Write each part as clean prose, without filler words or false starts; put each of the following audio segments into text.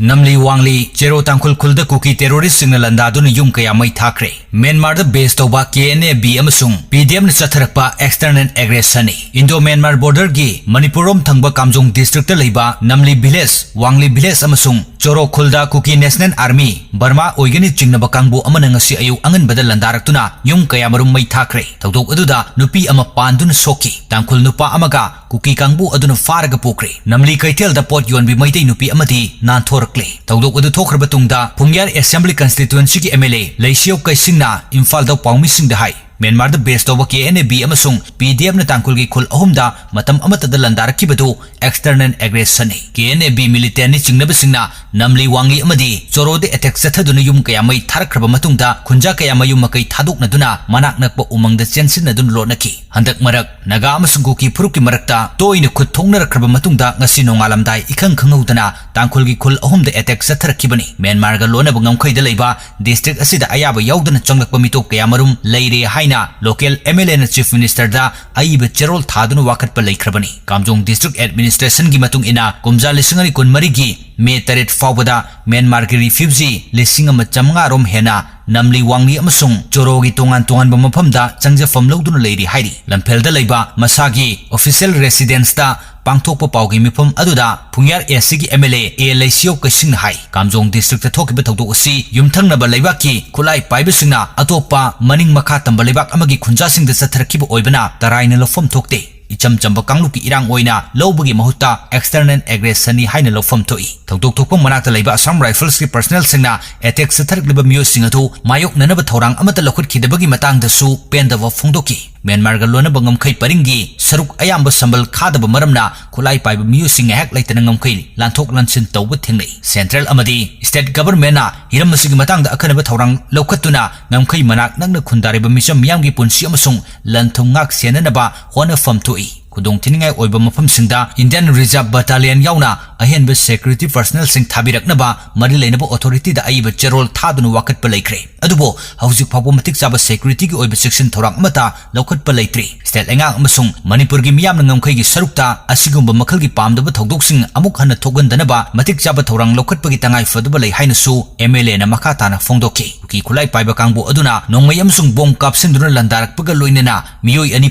Namli Wangli, Chero Tangkul Kulda Kuki terrorist signal Landadun Yum Kaya Mai Thakre. Myanmar the base Toba KNB Amasung, PDM Satharakpa external aggression. Indo Myanmar border gi, Manipurum Thangba Kamjong district Liba, Namli Village, Wangli Village Amasung, Choro Kulda Kuki National Army, Burma Oigani Chingnabakangbu Amanangasi Ayu Angan Badal Landarakuna, Yum Kaya Marum Mai Thakre. Tawdok Aduda, Nupi Ama Pandun Soki, Tangkul Nupa Amaga, Kuki Kangbu Aduna Faraga Pokre. Namli Kaitel the pot Yuan Bimaiti Nupi Amati, Nantor. Tawdok adu thokra batungda Pungyar Assembly Constituency ki MLA Laisio Kaisingna Imphal da Paumi Singh da hai Myanmar da base toba KNB amasung PDM na tangkul gi khul ahumda matam amata da landar ki batu external aggression ni KNB military ni chingnaba singna namli wangi amadi choro de attack sathaduna yum kaya mai tharkraba matungda khunja kaya mayum makai thaduk na duna manak nakpa umang da chensin na dun lo naki handak marak naga amasung ki phuruk ki marakta toina khut thongna rakraba matungda ngasi nongalamdai ikhang khangudana tangkul gi khul ahum da attack sathrakibani Myanmar ga lona bangam khaida leiba district asida ayaba yaudana changlakpa mitok kaya marum leire haina local MLA na chief minister da aiba cherol thaduna wakat pa laikhrabani Kamjong district administration gi matung ina kumja lisingari kun marigi me taret fawbada Myanmar gi refugee lisinga machamnga rom hena namli wangli amasung choro gi tongan tongan ba mafamda changja famloduna leiri hairi lamphel da leiba masagi official residence da Pangthokpa Paugi Mifam Aduda, Pungyar Esigi MLA, Laisio Kasing Hai, Kamjong District Tokiba Taudosi, Yumtang Nabalibaki, Kulai Pibisina, Atopa, Maning Makatam Balibak Amagi Kunjasing the Satrakibo Oibana, Taraina Lofum Tokte. Icham chamba kangluki irang oina lobagi mahuta external aggression ni haina lofam toi tawdok thokpam manakta leiba Assam Rifles ki personnel singna attack satharik liba myo singatu mayok nanaba thorang amata lokhut khidabagi matang da su pendava phongdoki Myanmar ga lona bangam khai paringi saruk ayamba sambal khadaba maramna khulai paiba myo sing hek laitana ngam khai lanthok lansin tawba thingnei central amadi state government na hiram masigi matang da akhanaba thorang lokhatuna ngam khai manak nangna khundariba misam miyam gi punsi amasung lanthong ngak senanaba hona fam toi Kudong tiningai oiba mafam singda Indian Reserve Battalion yauna ahenba security personnel sing thabirak naba mari leinaba authority da aiba cherol thadunu wakat pa laikre adubo hauzik phabu matik chaba security gi oiba section thorang mata lokhat pa laitri state engang amasung Manipur gi miyam nangam khai gi sarukta asigumba makhal gi pamdaba thodok sing amuk hana thogandanaba matik chaba thorang lokhat pa gi tangai fadaba lai haina su MLA na makata na phongdoki ki khulai paiba kangbu aduna nongmai amsung bom kapsinduna landarak paga loinena miyoi ani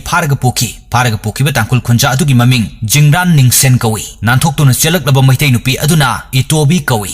pharaga poki ba tangkul khunja adugi maming Jingran Ningsen kawi nanthok tuna chelak laba maitai nupi aduna Itobi kawi